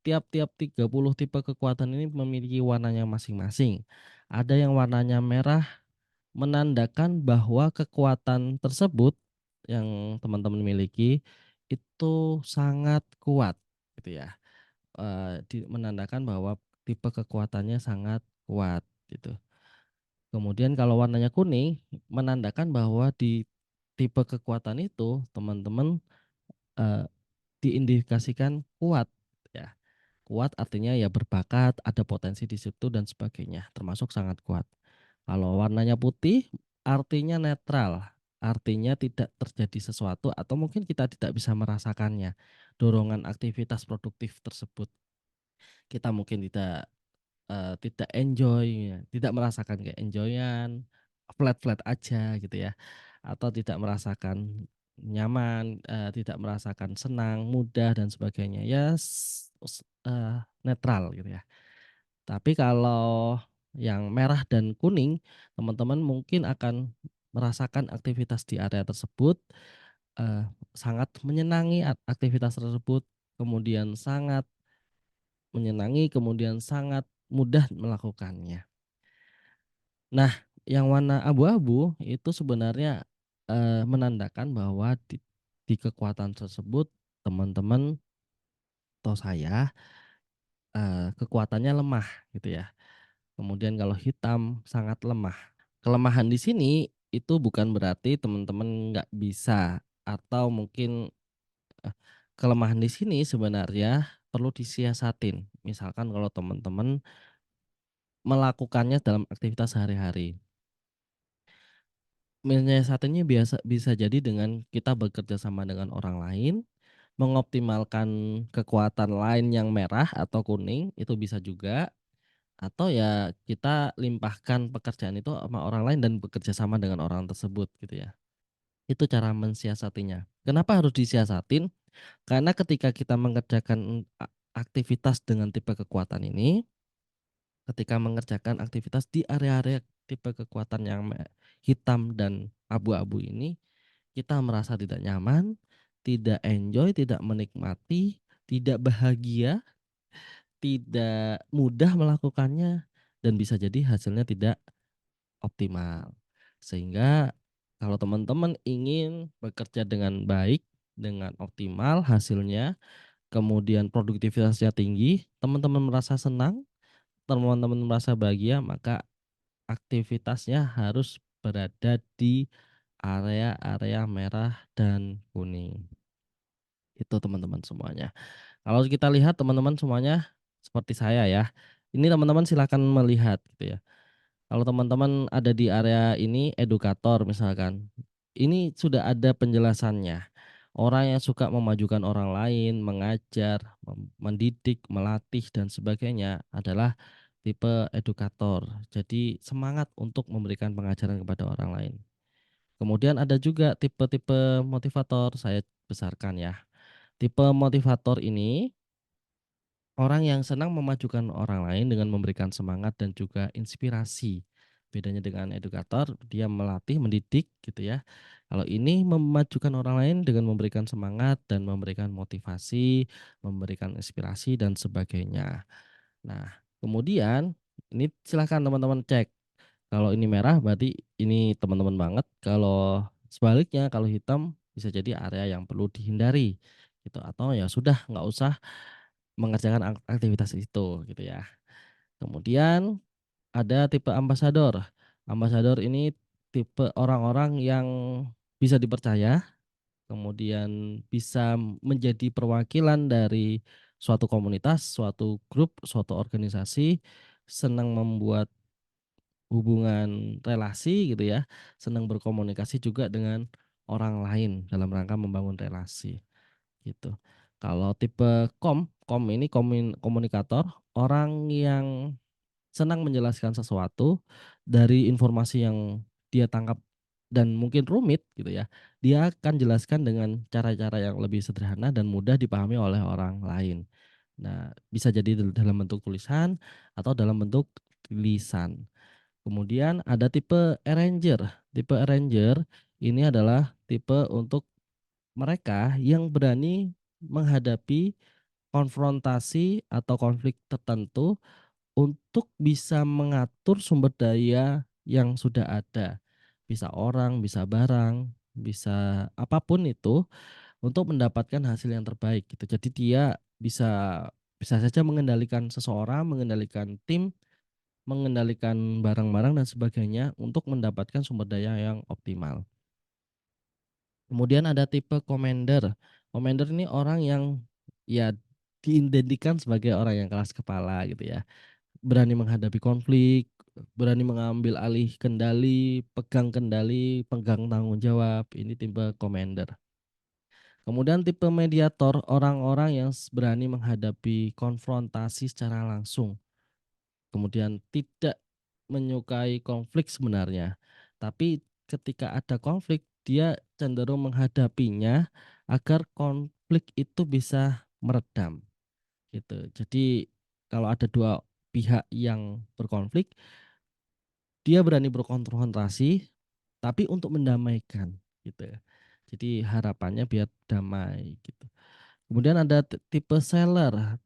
tiap-tiap 30 tipe kekuatan ini memiliki warnanya masing-masing. Ada yang warnanya merah menandakan bahwa kekuatan tersebut yang teman-teman miliki itu sangat kuat gitu ya, menandakan bahwa tipe kekuatannya sangat kuat gitu. Kemudian kalau warnanya kuning menandakan bahwa di tipe kekuatan itu teman-teman, eee, diindikasikan kuat ya. Kuat artinya ya berbakat, ada potensi di situ dan sebagainya, termasuk sangat kuat. Kalau warnanya putih artinya netral, artinya tidak terjadi sesuatu atau mungkin kita tidak bisa merasakannya, dorongan aktivitas produktif tersebut. Kita mungkin tidak enjoy ya, tidak merasakan ke-enjoy-an, flat-flat aja gitu ya, atau tidak merasakan nyaman, tidak merasakan senang, mudah dan sebagainya, ya netral gitu ya. Tapi kalau yang merah dan kuning, teman-teman mungkin akan merasakan aktivitas di area tersebut, eee, sangat menyenangi aktivitas tersebut, kemudian sangat menyenangi, kemudian sangat mudah melakukannya. Nah, yang warna abu-abu itu sebenarnya, menandakan bahwa di kekuatan tersebut teman-teman atau saya, kekuatannya lemah gitu ya. Kemudian kalau hitam sangat lemah. Kelemahan di sini itu bukan berarti teman-teman nggak bisa atau mungkin, eh, kelemahan di sini sebenarnya perlu disiasatin. Misalkan kalau teman-teman melakukannya dalam aktivitas sehari-hari. Menyiasatinya bisa jadi dengan kita bekerja sama dengan orang lain, mengoptimalkan kekuatan lain yang merah atau kuning, itu bisa juga, atau ya kita limpahkan pekerjaan itu sama orang lain dan bekerja sama dengan orang tersebut gitu ya. Itu cara mensiasatinya. Kenapa harus disiasatin? Karena ketika kita mengerjakan aktivitas dengan tipe kekuatan ini, ketika mengerjakan aktivitas di area-area tipe kekuatan yang hitam dan abu-abu ini, kita merasa tidak nyaman, tidak enjoy, tidak menikmati, tidak bahagia, tidak mudah melakukannya, dan bisa jadi hasilnya tidak optimal. Sehingga kalau teman-teman ingin bekerja dengan baik, dengan optimal hasilnya, kemudian produktivitasnya tinggi, teman-teman merasa senang, teman-teman merasa bahagia, maka aktivitasnya harus berada di area-area merah dan kuning. Itu teman-teman semuanya. Kalau kita lihat teman-teman semuanya seperti saya ya. Ini teman-teman silakan melihat gitu ya. Kalau teman-teman ada di area ini edukator misalkan, ini sudah ada penjelasannya. Orang yang suka memajukan orang lain, mengajar, mendidik, melatih dan sebagainya adalah tipe edukator. Jadi semangat untuk memberikan pengajaran kepada orang lain. Kemudian ada juga tipe-tipe motivator, saya besarkan ya. Tipe motivator ini orang yang senang memajukan orang lain dengan memberikan semangat dan juga inspirasi. Bedanya dengan edukator, dia melatih, mendidik gitu ya. Kalau ini memajukan orang lain dengan memberikan semangat dan memberikan motivasi, memberikan inspirasi dan sebagainya. Nah, kemudian ini silahkan teman-teman cek. Kalau ini merah berarti ini teman-teman banget. Kalau sebaliknya, kalau hitam bisa jadi area yang perlu dihindari gitu. Atau ya sudah nggak usah mengerjakan aktivitas itu gitu ya. Kemudian ada tipe ambasador. Ambasador ini tipe orang-orang yang bisa dipercaya, kemudian bisa menjadi perwakilan dari suatu komunitas, suatu grup, suatu organisasi, senang membuat hubungan relasi gitu ya, senang berkomunikasi juga dengan orang lain dalam rangka membangun relasi. Gitu. Kalau tipe kom ini komunikator, orang yang senang menjelaskan sesuatu dari informasi yang dia tangkap dan mungkin rumit gitu ya, dia akan jelaskan dengan cara-cara yang lebih sederhana dan mudah dipahami oleh orang lain. Nah, bisa jadi dalam bentuk tulisan atau dalam bentuk lisan. Kemudian ada tipe arranger. Tipe arranger ini adalah tipe untuk mereka yang berani menghadapi konfrontasi atau konflik tertentu untuk bisa mengatur sumber daya yang sudah ada. Bisa orang, bisa barang, bisa apapun itu untuk mendapatkan hasil yang terbaik gitu. Jadi dia bisa bisa saja mengendalikan seseorang, mengendalikan tim, mengendalikan barang-barang dan sebagainya untuk mendapatkan sumber daya yang optimal. Kemudian ada tipe commander. Commander ini orang yang ya diidentikan sebagai orang yang keras kepala gitu ya. Berani menghadapi konflik, berani mengambil alih kendali, pegang tanggung jawab. Ini tipe commander. Kemudian tipe mediator, orang-orang yang berani menghadapi konfrontasi secara langsung. Kemudian tidak menyukai konflik sebenarnya, tapi ketika ada konflik dia cenderung menghadapinya agar konflik itu bisa meredam gitu. Jadi kalau ada 2 pihak yang berkonflik, dia berani berkonfrontasi tapi untuk mendamaikan gitu ya. Jadi harapannya biar damai gitu. Kemudian ada tipe seller.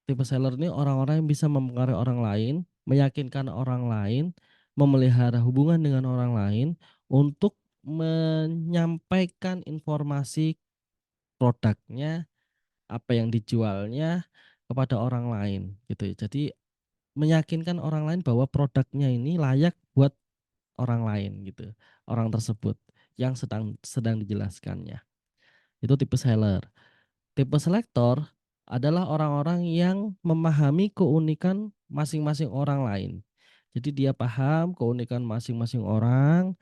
Tipe seller ini orang-orang yang bisa mempengaruhi orang lain, meyakinkan orang lain, memelihara hubungan dengan orang lain untuk menyampaikan informasi produknya, apa yang dijualnya kepada orang lain gitu ya. Jadi meyakinkan orang lain bahwa produknya ini layak buat orang lain gitu, orang tersebut yang sedang sedang dijelaskannya. Itu tipe seller. Tipe selektor adalah orang-orang yang memahami keunikan masing-masing orang lain. Jadi dia paham keunikan masing-masing orang,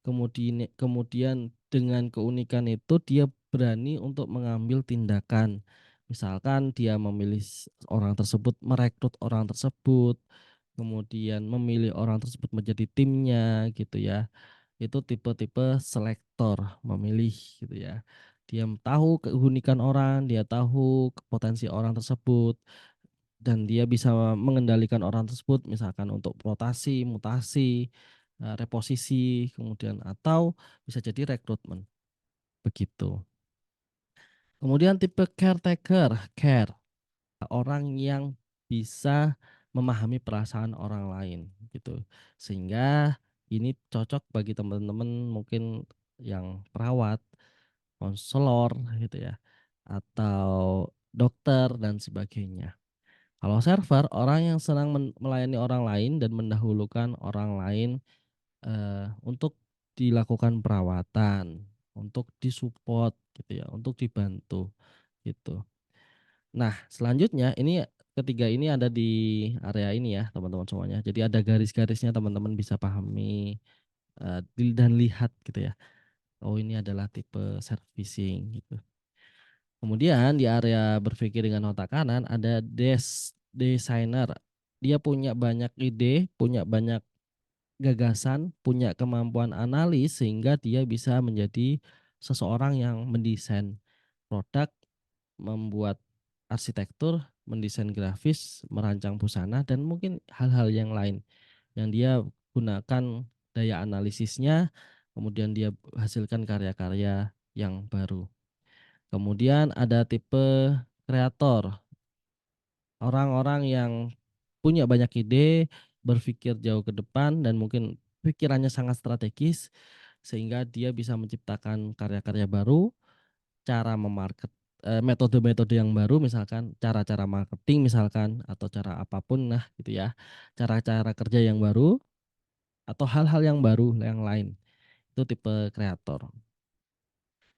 kemudian dengan keunikan itu dia berani untuk mengambil tindakan. Misalkan dia memilih orang tersebut, merekrut orang tersebut, kemudian memilih orang tersebut menjadi timnya gitu ya. Itu tipe-tipe selektor, memilih gitu ya. Dia tahu keunikan orang, dia tahu potensi orang tersebut, dan dia bisa mengendalikan orang tersebut misalkan untuk rotasi, mutasi, reposisi, kemudian atau bisa jadi rekrutmen, begitu. Kemudian tipe caretaker, care, orang yang bisa memahami perasaan orang lain gitu. Sehingga ini cocok bagi teman-teman mungkin yang perawat, konselor gitu ya, atau dokter dan sebagainya. Kalau server, orang yang senang melayani orang lain dan mendahulukan orang lain, untuk dilakukan perawatan, untuk disupport gitu ya, untuk dibantu, gitu. Nah, selanjutnya ini ketiga ini ada di area ini ya, teman-teman semuanya. Jadi ada garis-garisnya teman-teman bisa pahami, dan lihat gitu ya. Oh, ini adalah tipe servicing gitu. Kemudian di area berpikir dengan otak kanan ada designer. Dia punya banyak ide, punya banyak gagasan, punya kemampuan analis sehingga dia bisa menjadi seseorang yang mendesain produk, membuat arsitektur, mendesain grafis, merancang busana dan mungkin hal-hal yang lain yang dia gunakan daya analisisnya, kemudian dia hasilkan karya-karya yang baru. Kemudian ada tipe kreator, orang-orang yang punya banyak ide, berpikir jauh ke depan dan mungkin pikirannya sangat strategis sehingga dia bisa menciptakan karya-karya baru, cara metode-metode yang baru misalkan cara-cara marketing misalkan atau cara apapun nah gitu ya. Cara-cara kerja yang baru atau hal-hal yang baru yang lain. Itu tipe kreator.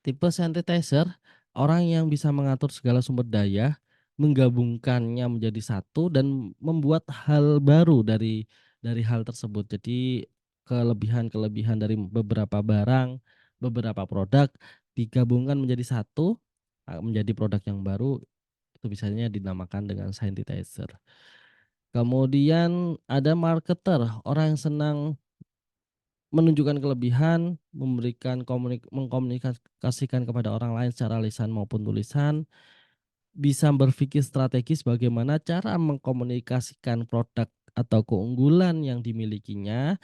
Tipe synthesizer, orang yang bisa mengatur segala sumber daya, menggabungkannya menjadi satu dan membuat hal baru dari hal tersebut. Jadi kelebihan-kelebihan dari beberapa barang, beberapa produk digabungkan menjadi satu, menjadi produk yang baru, itu biasanya dinamakan dengan synthesizer. Kemudian ada marketer, orang yang senang menunjukkan kelebihan, mengkomunikasikan kepada orang lain secara lisan maupun tulisan, bisa berpikir strategis bagaimana cara mengkomunikasikan produk atau keunggulan yang dimilikinya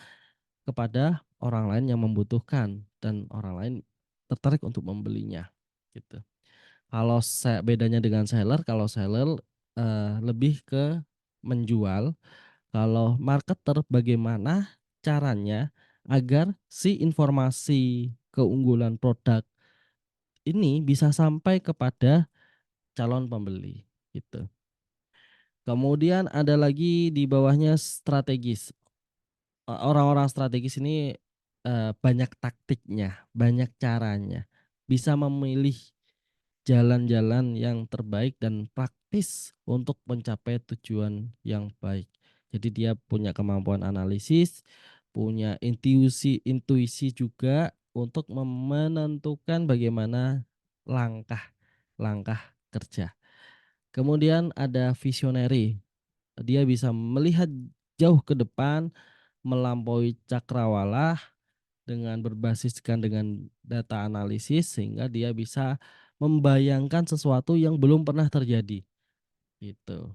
kepada orang lain yang membutuhkan dan orang lain tertarik untuk membelinya, gitu. Kalau bedanya dengan seller, kalau seller, lebih ke menjual, kalau marketer bagaimana caranya agar si informasi keunggulan produk ini bisa sampai kepada calon pembeli, gitu. Kemudian ada lagi di bawahnya strategis. Orang-orang strategis ini, banyak taktiknya, banyak caranya, bisa memilih jalan-jalan yang terbaik dan praktis untuk mencapai tujuan yang baik. Jadi dia punya kemampuan analisis, punya intuisi juga untuk menentukan bagaimana langkah-langkah kerja. Kemudian ada visionary, dia bisa melihat jauh ke depan, melampaui cakrawala dengan berbasiskan dengan data analisis sehingga dia bisa membayangkan sesuatu yang belum pernah terjadi, gitu.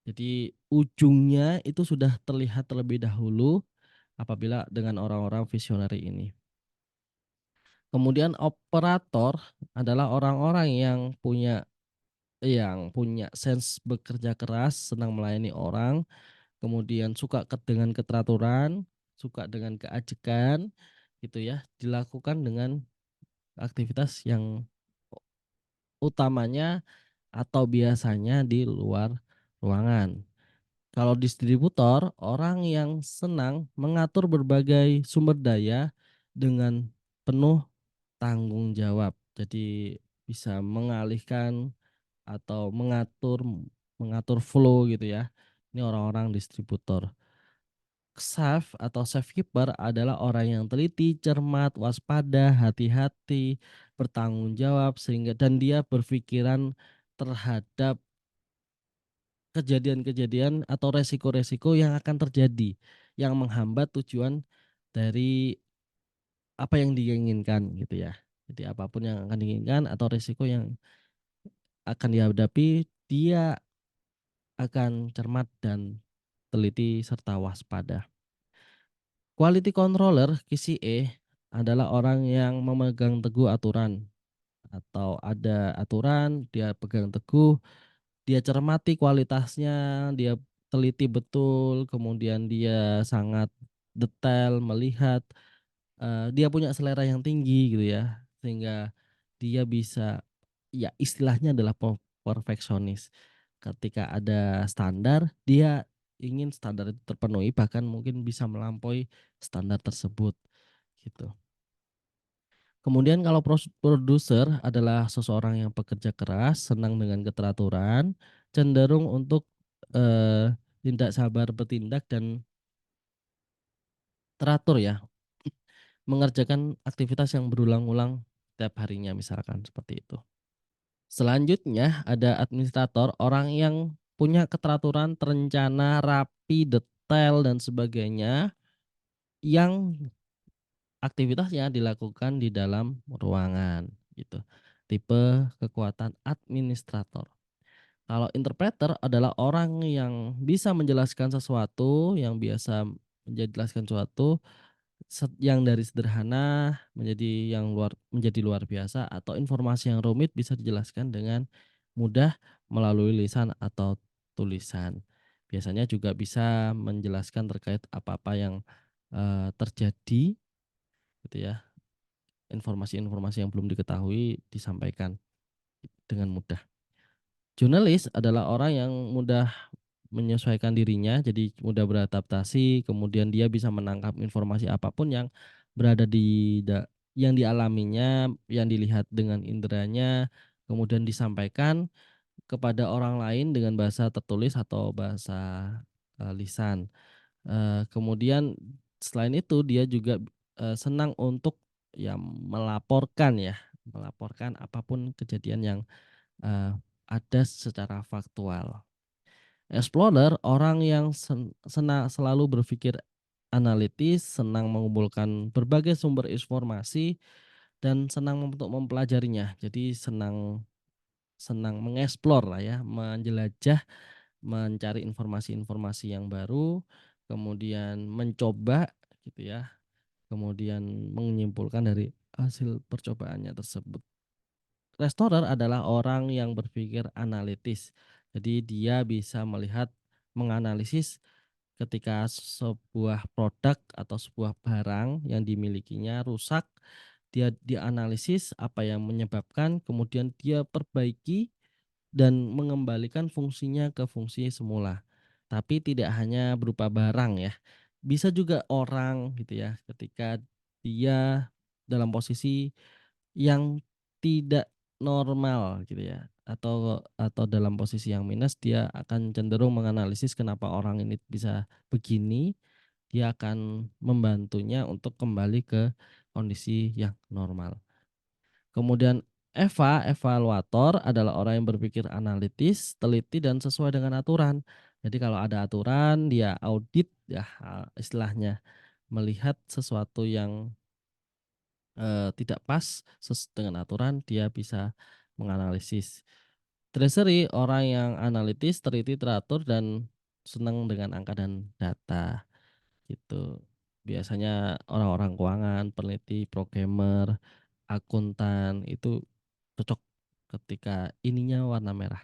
Jadi ujungnya itu sudah terlihat terlebih dahulu apabila dengan orang-orang visionary ini. Kemudian operator adalah orang-orang yang punya sense bekerja keras, senang melayani orang, kemudian suka dengan keteraturan, suka dengan keajekan, gitu ya, dilakukan dengan aktivitas yang utamanya atau biasanya di luar ruangan. Kalau distributor, orang yang senang mengatur berbagai sumber daya dengan penuh tanggung jawab. Jadi bisa mengalihkan atau mengatur mengatur flow gitu ya. Ini orang-orang distributor. Chef atau chef keeper adalah orang yang teliti, cermat, waspada, hati-hati, bertanggung jawab sehingga dan dia berpikiran terhadap kejadian-kejadian atau resiko-resiko yang akan terjadi, yang menghambat tujuan dari apa yang dia inginkan gitu ya. Jadi apapun yang akan diinginkan atau resiko yang akan dihadapi, dia akan cermat dan teliti serta waspada. Quality controller (QCE) adalah orang yang memegang teguh aturan atau ada aturan, dia pegang teguh, dia cermati kualitasnya, dia teliti betul, kemudian dia sangat detail melihat, dia punya selera yang tinggi gitu ya, sehingga dia bisa ya istilahnya adalah perfeksionis. Ketika ada standar, dia ingin standar itu terpenuhi, bahkan mungkin bisa melampaui standar tersebut, gitu. Kemudian kalau produser adalah seseorang yang pekerja keras, senang dengan keteraturan, cenderung untuk, tidak sabar bertindak dan teratur ya, mengerjakan aktivitas yang berulang-ulang tiap harinya misalkan seperti itu. Selanjutnya ada administrator, orang yang punya keteraturan, terencana, rapi, detail dan sebagainya, yang aktivitasnya dilakukan di dalam ruangan gitu. Tipe kekuatan administrator. Kalau interpreter adalah orang yang bisa menjelaskan sesuatu, yang biasa menjelaskan sesuatu yang dari sederhana menjadi luar biasa atau informasi yang rumit bisa dijelaskan dengan mudah melalui lisan atau tulisan. Biasanya juga bisa menjelaskan terkait apa-apa yang, terjadi gitu ya, informasi-informasi yang belum diketahui disampaikan dengan mudah. Jurnalis adalah orang yang mudah menyesuaikan dirinya, jadi mudah beradaptasi, kemudian dia bisa menangkap informasi apapun yang berada yang dialaminya, yang dilihat dengan inderanya, kemudian disampaikan kepada orang lain dengan bahasa tertulis atau bahasa, lisan. Kemudian selain itu dia juga, senang untuk ya melaporkan apapun kejadian yang, eee, ada secara faktual. Explorer, orang yang selalu berpikir analitis, senang mengumpulkan berbagai sumber informasi, dan senang untuk mempelajarinya. Jadi senang senang mengeksplor lah ya, menjelajah, mencari informasi-informasi yang baru, kemudian mencoba gitu ya, kemudian menyimpulkan dari hasil percobaannya tersebut. restorer adalah orang yang berpikir analitis. Jadi dia bisa melihat, menganalisis ketika sebuah produk atau sebuah barang yang dimilikinya rusak, dia dianalisis apa yang menyebabkan, kemudian dia perbaiki dan mengembalikan fungsinya ke fungsi semula. Tapi tidak hanya berupa barang ya, bisa juga orang gitu ya, ketika dia dalam posisi yang tidak normal gitu ya, atau dalam posisi yang minus, dia akan cenderung menganalisis kenapa orang ini bisa begini, dia akan membantunya untuk kembali ke kondisi yang normal. Kemudian evaluator adalah orang yang berpikir analitis, teliti, dan sesuai dengan aturan. Jadi kalau ada aturan, dia audit ya, istilahnya melihat sesuatu yang tidak pas dengan aturan, dia bisa menganalisis. Treasury, orang yang analitis, teliti, teratur, dan senang dengan angka dan data, gitu. Biasanya orang-orang keuangan, peneliti, programmer, akuntan, itu cocok ketika ininya warna merah.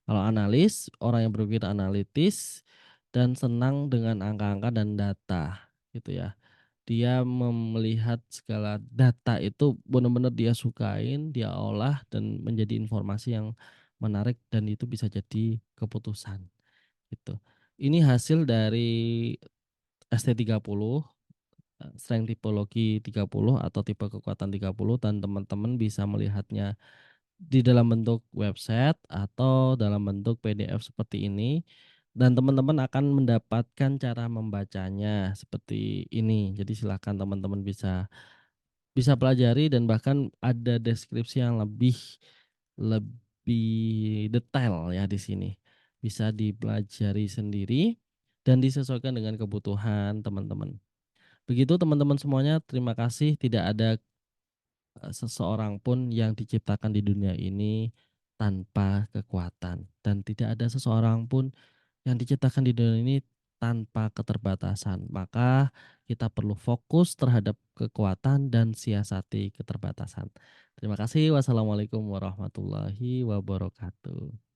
Kalau analis, orang yang berpikir analitis dan senang dengan angka-angka dan data, gitu ya. Dia melihat segala data itu benar-benar dia sukain, dia olah dan menjadi informasi yang menarik dan itu bisa jadi keputusan, gitu. Ini hasil dari ST30, Strength Tipologi 30 atau tipe kekuatan 30, dan teman-teman bisa melihatnya di dalam bentuk website atau dalam bentuk PDF seperti ini, dan teman-teman akan mendapatkan cara membacanya seperti ini. Jadi silakan teman-teman bisa bisa pelajari dan bahkan ada deskripsi yang lebih lebih detail ya di sini. Bisa dipelajari sendiri dan disesuaikan dengan kebutuhan teman-teman. Begitu teman-teman semuanya, terima kasih. Tidak ada seseorang pun yang diciptakan di dunia ini tanpa kekuatan, dan tidak ada seseorang pun yang diciptakan di dunia ini tanpa keterbatasan. Maka kita perlu fokus terhadap kekuatan dan siasati keterbatasan. Terima kasih. Wassalamualaikum warahmatullahi wabarakatuh.